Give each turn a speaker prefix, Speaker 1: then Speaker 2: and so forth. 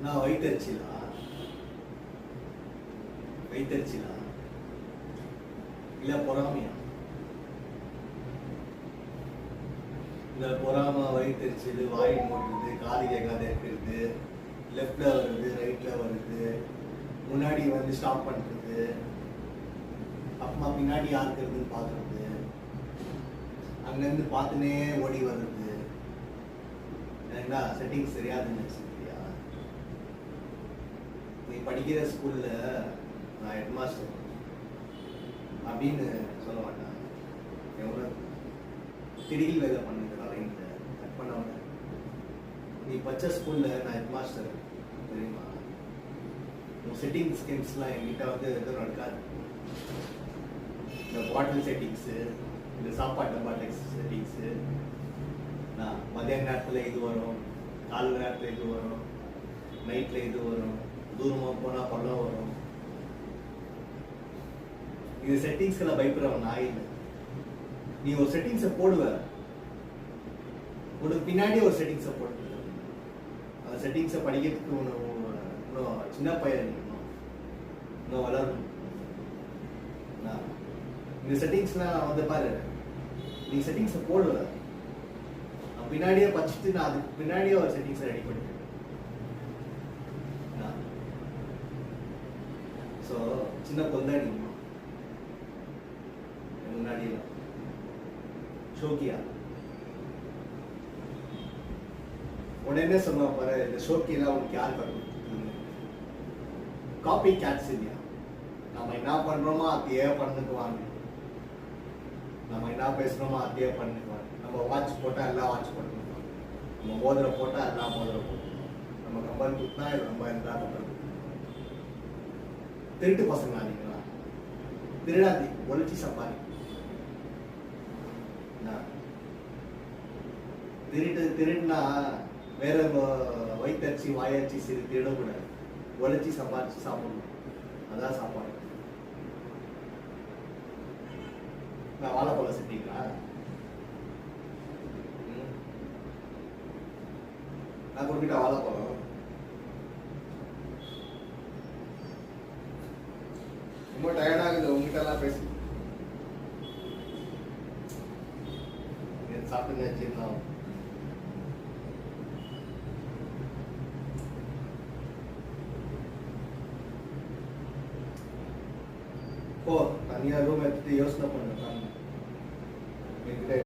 Speaker 1: நான் வயிற்றுச்சிலா வயிற்றுச்சிலா இல்லை பொறாமையா? இந்த பொறாம வயிற்றுச்சல், வாய் மூடுறது, காது கேட்காத இருக்கிறது, லெஃப்ட்ல வருது ரைட்ல வருது, முன்னாடி வந்து ஸ்டாப் பண்றது, அப்புறமா பின்னாடி யாருக்குறதுன்னு பார்க்கறது, அங்கேருந்து பார்த்துனே ஓடி வர்றது. எனக்குடா செட்டிங்ஸ் தெரியாதுன்னு வச்சுக்கிறியா? நீ படிக்கிற ஸ்கூல்ல நான் ஹெட் மாஸ்டர் அப்படின்னு சொல்ல மாட்டேன். எவ்வளோ திடீர் வேலை பண்ணுங்க லைன்ல கட் பண்ண. நீ பச்சை ஸ்கூல்ல நான் ஹெட் மாஸ்டர் தெரியுமா? உன் செட்டிங் ஸ்கீம்ஸ்லாம் என்கிட்ட வந்து எதுவும் நடக்காது. இந்த பாட்டில் செட்டிங்ஸு, இந்த சாப்பாட்டு டப்பா செட்டிங்ஸு, நான் மதியான நேரத்தில் இது வரும், காலை நேரத்தில் இது வரும், நைட்டில் இது வரும், தூரமாக போனால் பள்ளம் வரும். இது செட்டிங்ஸ்க்கெல்லாம் பயப்படுறவன் நான் இல்லை. நீ ஒரு செட்டிங்ஸை போடுவ, உனக்கு பின்னாடி ஒரு செட்டிங்ஸை போட்டு அந்த செட்டிங்ஸை படிக்கிறதுக்கு இன்னும் சின்ன பையன் இன்னும் வளரணும். இந்த செட்டிங்ஸ்லாம் வந்து பாரு, நீ செட்டிங்ஸை போடுவ, நான் பின்னாடியே படிச்சுட்டு நான் அதுக்கு பின்னாடியே ஒரு செட்டிங்ஸை ரெடி பண்ணிட்டேன். ஸோ சின்ன கொந்தாடி முன்னாடி ஷோக்கியா உடனே சொன்ன பாரு, இந்த ஷோக்கியெல்லாம் உனக்கு யார் கற்றுக்? காப்பி கேட்ஸ் இல்லையா? நம்ம என்ன பண்றோமோ அதையே பண்ணுக்குவாங்க, நம்ம என்ன பேசுறோமோ அதையே பண்ணுக்குவாங்க. நம்ம வாட்ச் போட்டால் எல்லாம் வாட்ச் பண்ணுவாங்க, நம்ம மோதிரம் போட்டால் எல்லாம் மோதிரம் போட்டுருவாங்க, நம்ம கம்பல் குத்தினா நம்ம எல்லாம் கம்பல். திருட்டு பசங்க நீங்களா? திருடாதி, ஒழிச்சு சம்பாதி. திருடுனா வேற வயிற்றச்சி வாயச்சி சரி திருடக்கூடாது, ஒழிச்சு சம்பாதிச்சு சாப்பிடணும். அதான் சாப்பாடு. நான் வாழைப்பழம் செட்டீங்களா? நான் கொடுக்கிட்ட வாழைப்பழம் ரொம்ப டயர்டாகுது உங்ககிட்ட எல்லாம் பேசி. சாப்பிட்டு வச்சிருந்தோம். ஓ தனியா ரூம் எடுத்துட்டு யோசனை பண்ணுங்க.